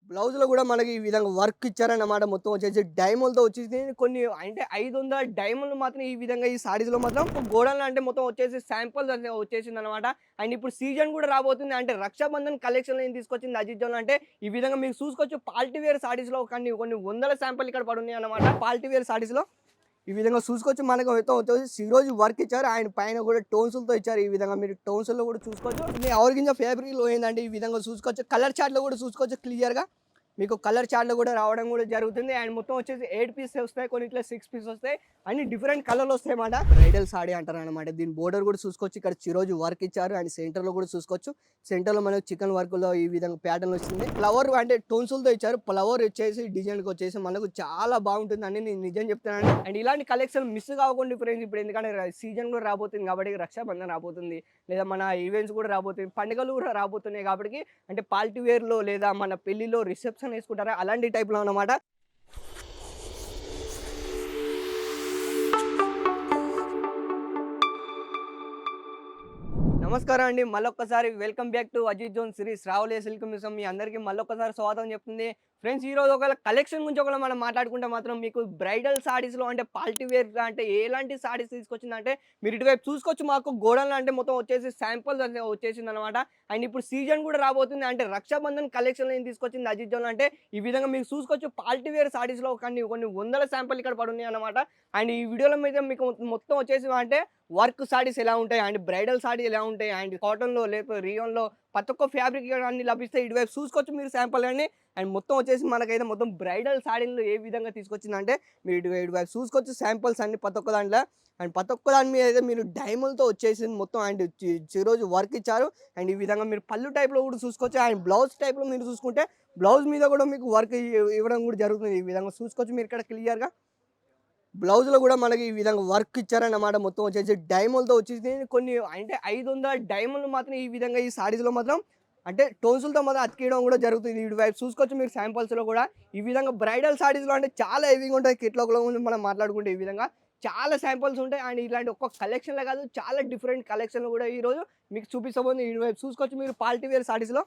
బ్లౌజ్‌లో గూడా మనకి ఈ విధంగా వర్క్ ఇచ్చారన్నమాట. మొత్తం వచ్చేసి డైమండ్‌తో వచ్చేసి కొన్ని అంటే 500 డైమండ్‌లు మాత్రం ఈ విధంగా ఈ సారీస్‌లో మాత్రం గోడౌన్‌లో అంటే మొత్తం వచ్చేసి శాంపుల్స్ అంటే వచ్చేసిందన్నమాట. అండ్ ఇప్పుడు సీజన్ గూడా రాబోతుంది. అంటే రక్షాబంధన్ కలెక్షన్‌లో ఏం తీసుకొచ్చింది అజిత్ జోన్‌లో అంటే ఈ విధంగా మీరు చూసుకోవచ్చు పార్టీ వేర్ సారీస్‌లో కొన్ని వందల శాంపుల్ ఇక్కడ పడున్నాయన్నమాట. పార్టీ వేర్ సారీస్‌లో ఈ విధంగా చూసుకోవచ్చు. మనకు మొత్తం వచ్చేసి ఈరోజు వర్క్ ఇచ్చారు. ఆయన పైన కూడా టోన్సులతో ఇచ్చారు. ఈ విధంగా మీరు టోన్సుల్లో కూడా చూసుకోవచ్చు. ఇది ఆర్గంజా ఫ్యాబ్రిక్‌లో ఏందంటే ఈ విధంగా చూసుకోవచ్చు. కలర్ చార్ట్‌లో కూడా చూసుకోవచ్చు క్లియర్‌గా. మీకు కలర్ చార్ట్‌లో కూడా రావడం కూడా జరుగుతుంది. అండ్ మొత్తం వచ్చేసి 8 పీసెస్ వస్తాయి. కొన్నిట్లో 6 పీస్ వస్తాయి. అన్ని డిఫరెంట్ కలర్‌లు వస్తాయన్నమాట. బ్రైడల్ సారీ అంటారన్నమాట. దీని బోర్డర్ కూడా చూసుకోవచ్చు. ఇక్కడ చిరోజు వర్క్ ఇచ్చారు. అండ్ సెంటర్‌లో కూడా చూసుకోవచ్చు. సెంటర్‌లో మనకు చికెన్ వర్క్‌లో ఈ విధంగా ప్యాటర్న్ వచ్చింది. ఫ్లవర్ అంటే టోన్సులతో ఇచ్చారు. ఫ్లవర్ వచ్చేసి డిజైన్‌కి వచ్చేసి మనకు చాలా బాగుంటుందని నేను నిజం చెప్తున్నాను. అండ్ ఇలాంటి కలెక్షన్ మిస్ కాకుండా ఫ్రెండ్స్ ఇప్పుడు ఎందుకంటే సీజన్ కూడా రాబోతుంది కాబట్టి రక్షాబంధన్ రాబోతుంది. లేదా మన ఈవెంట్స్ కూడా రాబోతుంది. పండుగలు కూడా రాబోతున్నాయి కాబట్టి అంటే పార్టీ వేర్‌లో లేదా మన పెళ్లిలో రిసెప్షన్ వేసుకుంటారా అలాంటి టైప్‌లో అన్నమాట. నమస్కారం అండి. మళ్ళొక్కసారి welcome back to Ajith zone series రావులే సిల్క్ మ్యూజియం. మీ అందరికీ మళ్ళొక్కసారి స్వాగతం చెప్తుంది. ఫ్రెండ్స్ ఈరోజు ఒకవేళ కలెక్షన్ గురించి ఒకవేళ మనం మాట్లాడుకుంటే మాత్రం మీకు బ్రైడల్ సారీస్‌లో అంటే పార్టీ వేర్ అంటే ఎలాంటి సారీస్ తీసుకొచ్చిందంటే మీరు ఇటువైపు చూసుకోవచ్చు. మాకు గోడౌన్‌లో అంటే మొత్తం వచ్చేసి శాంపుల్స్ అంటే వచ్చేసిందనమాట. అండ్ ఇప్పుడు సీజన్ కూడా రాబోతుంది. అంటే రక్షాబంధన్ కలెక్షన్‌లో ఏం తీసుకొచ్చింది అజిత్ జోన్‌లో అంటే ఈ విధంగా మీరు చూసుకోవచ్చు పార్టీ వేర్ సారీస్‌లో కొన్ని వందల శాంపుల్ ఇక్కడ పడున్నాయన్నమాట. అండ్ ఈ వీడియోలో మీద మీకు మొత్తం వచ్చేసి అంటే వర్క్ సారీస్ ఎలా ఉంటాయి అండ్ బ్రైడల్ సారీ ఎలా ఉంటాయి అండ్ కాటన్‌లో లేకపోతే రియాన్‌లో ప్రతి ఒక్క ఫ్యాబ్రిక్ అన్నీ లభిస్తాయి. ఇటువైపు చూసుకోవచ్చు మీరు శాంపుల్ అన్ని. అండ్ మొత్తం వచ్చేసి మనకైతే మొత్తం బ్రైడల్ సారీలు ఏ విధంగా తీసుకొచ్చిందంటే మీరు ఇటువైపు చూసుకోవచ్చు శాంపుల్స్ అన్ని ప్రతి ఒక్క దాంట్లో. అండ్ ప్రతి ఒక్క దాని మీద అయితే మీరు డైమండ్‌తో వచ్చేసింది మొత్తం. అండ్ ఈరోజు వర్క్ ఇచ్చారు. అండ్ ఈ విధంగా మీరు పళ్ళు టైప్‌లో కూడా చూసుకోవచ్చు. అండ్ బ్లౌజ్ టైప్‌లో మీరు చూసుకుంటే బ్లౌజ్ మీద కూడా మీకు వర్క్ ఇవ్వడం కూడా జరుగుతుంది. ఈ విధంగా చూసుకోవచ్చు మీరు ఇక్కడ క్లియర్‌గా. బ్లౌజ్‌లో గూడా మనకి ఈ విధంగా వర్క్ ఇచ్చారన్నమాట. మొత్తం వచ్చేసి డైమండ్‌తో వచ్చేసి కొన్ని అంటే 500 డైమండ్‌లు మాత్రం ఈ విధంగా ఈ సారీస్‌లో మాత్రం అంటే టోన్సులతో మాత్రం అతికియడం కూడా జరుగుతుంది. ఇటువైపు చూసుకోవచ్చు మీరు శాంపుల్స్‌లో కూడా. ఈ విధంగా బ్రైడల్ సారీస్‌లో అంటే చాలా హెవీగా ఉంటాయి. కిట్‌లోకలో గురించి మనం మాట్లాడుకుంటే ఈ విధంగా చాలా శాంపుల్స్ ఉంటాయి. అండ్ ఇలాంటి ఒక్క కలెక్షన్‌లే కాదు చాలా డిఫరెంట్ కలెక్షన్‌లు కూడా ఈరోజు మీకు చూపిస్తాబోతుంది. ఇటువైపు చూసుకోవచ్చు మీరు పార్టీ వేర్ సారీస్‌లో.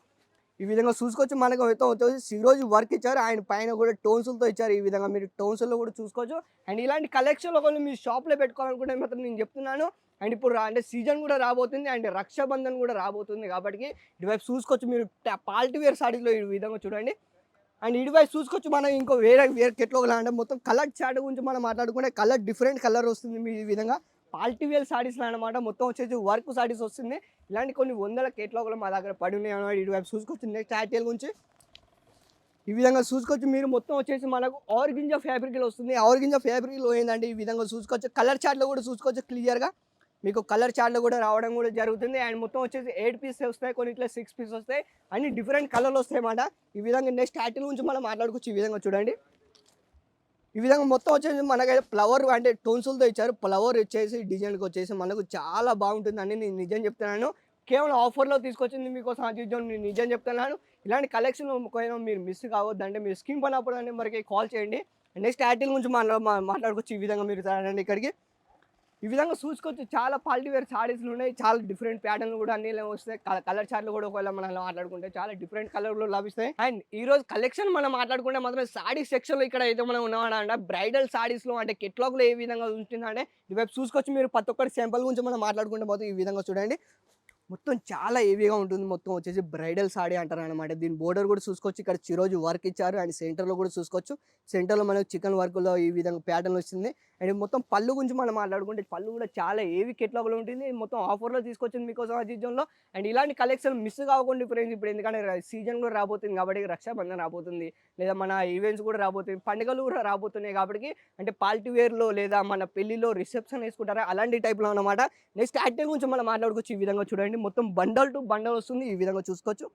ఈ విధంగా చూసుకోవచ్చు. మనకు మొత్తం వచ్చేసి ఈరోజు వర్క్ ఇచ్చారు. ఆయన పైన కూడా టోన్సులతో ఇచ్చారు. ఈ విధంగా మీరు టోన్సుల్లో కూడా చూసుకోవచ్చు. అండ్ ఇలాంటి కలెక్షన్‌లు ఒకవేళ మీ షాప్‌లో పెట్టుకోవాలనుకుంటే మాత్రం నేను చెప్తున్నాను. అండ్ ఇప్పుడు అంటే సీజన్ కూడా రాబోతుంది. అండ్ రక్షాబంధన్ కూడా రాబోతుంది కాబట్టి ఇటువైపు చూసుకోవచ్చు మీరు పార్టీ వేర్ సారీస్‌లో ఈ విధంగా చూడండి. అండ్ ఇటువైపు చూసుకోవచ్చు మనం ఇంకో వేరే కెట్లాగ్ అంటే మొత్తం కలర్ చార్ట్ గురించి మనం మాట్లాడుకుంటే కలర్ డిఫరెంట్ కలర్ వస్తుంది మీ ఈ విధంగా. పార్టీ వేర్ సారీస్‌లో అన్నమాట. మొత్తం వచ్చేసి వర్క్ సారీస్ వస్తుంది. ఇలాంటి కొన్ని వందల కేటలాగ్‌లు మా దగ్గర పడి ఉన్నాయన్నమాట. ఇటువైపు చూసుకోవచ్చు నెక్స్ట్ ఆర్టికల్ గురించి. ఈ విధంగా చూసుకోవచ్చు మీరు మొత్తం వచ్చేసి మనకు ఆర్గంజా ఫ్యాబ్రిక్‌లో వస్తుంది. ఆర్గంజా ఫ్యాబ్రిక్‌లో ఏందంటే ఈ విధంగా చూసుకోవచ్చు. కలర్ చార్ట్‌లో కూడా చూసుకోవచ్చు క్లియర్‌గా. మీకు కలర్ చార్ట్‌లో కూడా రావడం కూడా జరుగుతుంది. అండ్ మొత్తం వచ్చేసి 8 పీసెస్ వస్తాయి. కొన్నిట్లో 6 పీస్ వస్తాయి. అన్ని డిఫరెంట్ కలర్‌లు వస్తాయన్నమాట. ఈ విధంగా నెక్స్ట్ ఆర్టికల్ గురించి మనం మాట్లాడుకోవచ్చు. ఈ విధంగా చూడండి. ఈ విధంగా మొత్తం వచ్చేసి మనకైతే ఫ్లవర్ అంటే టోన్సులతో ఇచ్చారు. ఫ్లవర్ వచ్చేసి డిజైన్‌కి వచ్చేసి మనకు చాలా బాగుంటుందని నేను నిజం చెప్తున్నాను. కేవలం ఆఫర్‌లో తీసుకొచ్చింది మీకోసం అజిత్ జోన్ నేను నిజం చెప్తున్నాను. ఇలాంటి కలెక్షన్ ఒకవేళ మీరు మిస్ కావద్దంటే మీరు స్క్రీన్ పైన అప్పుడు నెంబర్‌కి కాల్ చేయండి. నెక్స్ట్ ఆర్టికల్ గురించి మాట్లాడుకోవచ్చు. ఈ విధంగా మీరు రండి ఇక్కడికి. ఈ విధంగా చూసుకోవచ్చు చాలా క్వాలిటీ వేర్ సారీస్‌లు ఉన్నాయి. చాలా డిఫరెంట్ ప్యాటర్న్‌లు కూడా అన్నీ వస్తాయి. కలర్ చార్ట్‌లు కూడా ఒకవేళ మనం మాట్లాడుకుంటే చాలా డిఫరెంట్ కలర్‌లో లభిస్తాయి. అండ్ ఈరోజు కలెక్షన్ మనం మాట్లాడుకుంటే మాత్రం సారీ సెక్షన్‌లో ఇక్కడ అయితే మనం ఉన్నామంటే బ్రైడల్ సారీస్‌లో అంటే కెట్లాగ్‌లో ఏ విధంగా ఉంటుందంటే ఇటువైపు చూసుకోవచ్చు మీరు ప్రతి ఒక్కటి సింపుల్ గురించి మనం మాట్లాడుకుంటే మాత్రం ఈ విధంగా చూడండి. మొత్తం చాలా హెవీగా ఉంటుంది. మొత్తం వచ్చేసి బ్రైడల్ సారీ అంటారనమాట. దీని బోర్డర్ కూడా చూసుకోవచ్చు. ఇక్కడ చిరోజు వర్క్ ఇచ్చారు. అండ్ సెంటర్‌లో కూడా చూసుకోవచ్చు. సెంటర్‌లో మనకు చికెన్ వర్క్‌లో ఈ విధంగా ప్యాటర్న్ వచ్చింది. అండ్ మొత్తం పళ్ళు గురించి మనం మాట్లాడుకుంటే పళ్ళు కూడా చాలా హెవీ కేటలాగ్‌లో ఉంటుంది. మొత్తం ఆఫర్‌లో తీసుకొచ్చింది మీకోసం అజిత్ జోన్‌లో. అండ్ ఇలాంటి కలెక్షన్ మిస్ కాకుండా ఫ్రెండ్స్ ఇప్పుడు ఎందుకంటే సీజన్ కూడా రాబోతుంది కాబట్టి రక్షాబంధన్ రాబోతుంది. లేదా మన ఈవెంట్స్ కూడా రాబోతుంది. పండుగలు కూడా రాబోతున్నాయి కాబట్టి అంటే పార్టీ వేర్‌లో లేదా మన పెళ్లిలో రిసెప్షన్ వేసుకుంటారా అలాంటి టైప్‌లో అన్నమాట. నెక్స్ట్ యాక్టివ్ గురించి మనం మాట్లాడుకోవచ్చు. ఈ విధంగా చూడండి. మొత్తం బండల్ టు బండల్ వస్తుంది. ఈ విధంగా చూసుకోవచ్చు.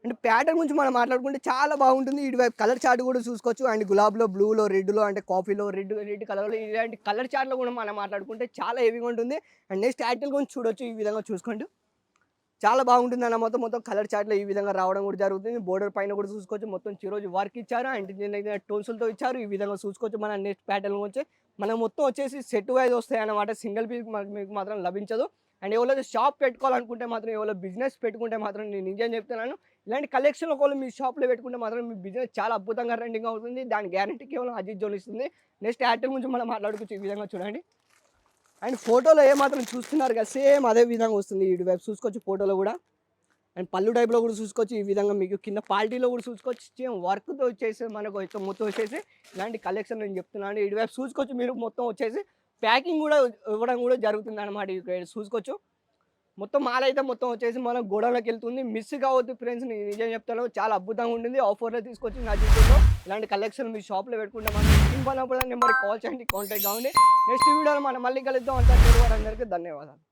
అంటే ప్యాటర్న్ గురించి మనం మాట్లాడుకుంటే చాలా బాగుంటుంది. ఇటువైపు కలర్ చార్ట్ కూడా చూసుకోవచ్చు. అండ్ గులాబ్‌లో, బ్లూలో, రెడ్‌లో అంటే కాఫీలో రెడ్ కలర్‌లో ఇలాంటి కలర్ చార్ట్‌లో కూడా మనం మాట్లాడుకుంటే చాలా హెవీగా ఉంటుంది. అండ్ నెక్స్ట్ యాక్టివ్ గురించి చూడొచ్చు. ఈ విధంగా చూసుకోండి. చాలా బాగుంటుందన్న మొత్తం కలర్ చార్ట్‌లో ఈ విధంగా రావడం కూడా జరుగుతుంది. బోర్డర్ పైన కూడా చూసుకోవచ్చు. మొత్తం చిరోజు వర్క్ ఇచ్చారు. అండ్ టోన్సులతో ఇచ్చారు. ఈ విధంగా చూసుకోవచ్చు. మన నెక్స్ట్ ప్యాటర్న్ గురించి మనం మొత్తం వచ్చేసి సెట్ వైజ్ వస్తాయన్నమాట. సింగిల్ పీస్ మీకు మాత్రం లభించదు. అండ్ ఎవరైతే షాప్ పెట్టుకోవాలనుకుంటే మాత్రం ఎవరో బిజినెస్ పెట్టుకుంటే మాత్రం నేను నిజం చెప్తున్నాను. ఇలాంటి కలెక్షన్ ఒకవేళ మీ షాప్‌లో పెట్టుకుంటే మాత్రం మీ బిజినెస్ చాలా అద్భుతంగా రన్నింగ్ అవుతుంది. దాని గ్యారంటీ కేవలం అజిత్ జోన్ ఇస్తుంది. నెక్స్ట్ ఎయిర్టెల్ గురించి మనం మాట్లాడుకోవచ్చు. ఈ విధంగా చూడండి. అండ్ ఫోటోలో ఏమాత్రం చూస్తున్నారు కదా సేమ్ అదే విధంగా వస్తుంది. ఇటువైపు చూసుకోవచ్చు ఫోటోలో కూడా. అండ్ పళ్ళు టైప్‌లో కూడా చూసుకోవచ్చు. ఈ విధంగా మీకు కింద క్వాలిటీలో కూడా చూసుకోవచ్చు. సేమ్ వర్క్‌తో వచ్చేసి మనకు మొత్తం వచ్చేసి ఇలాంటి కలెక్షన్ నేను చెప్తున్నాను. ఇటువైపు చూసుకోవచ్చు మీరు మొత్తం వచ్చేసి ప్యాకింగ్ కూడా ఇవ్వడం కూడా జరుగుతుందన్నమాట. ఇక్కడ చూసుకోవచ్చు. మొత్తం మాల్ అయితే మొత్తం వచ్చేసి మన గోడౌన్‌లోకి వెళ్తుంది. మిస్ కావద్దు ఫ్రెండ్స్. నేను నిజం చెప్తాను. చాలా అద్భుతంగా ఉంటుంది. ఆఫర్‌లో తీసుకొచ్చి నా జీవితంలో ఇలాంటి కలెక్షన్ మీ షాప్‌లో పెట్టుకుంటే మాత్రం స్క్రీన్ పైన నెంబర్‌కి కాల్ చేయండి. కాంటాక్ట్ కావండి. నెక్స్ట్ వీడియోలో మనం మళ్ళీ కలుద్దాం. అంతవరకు అందరికీ ధన్యవాదాలు.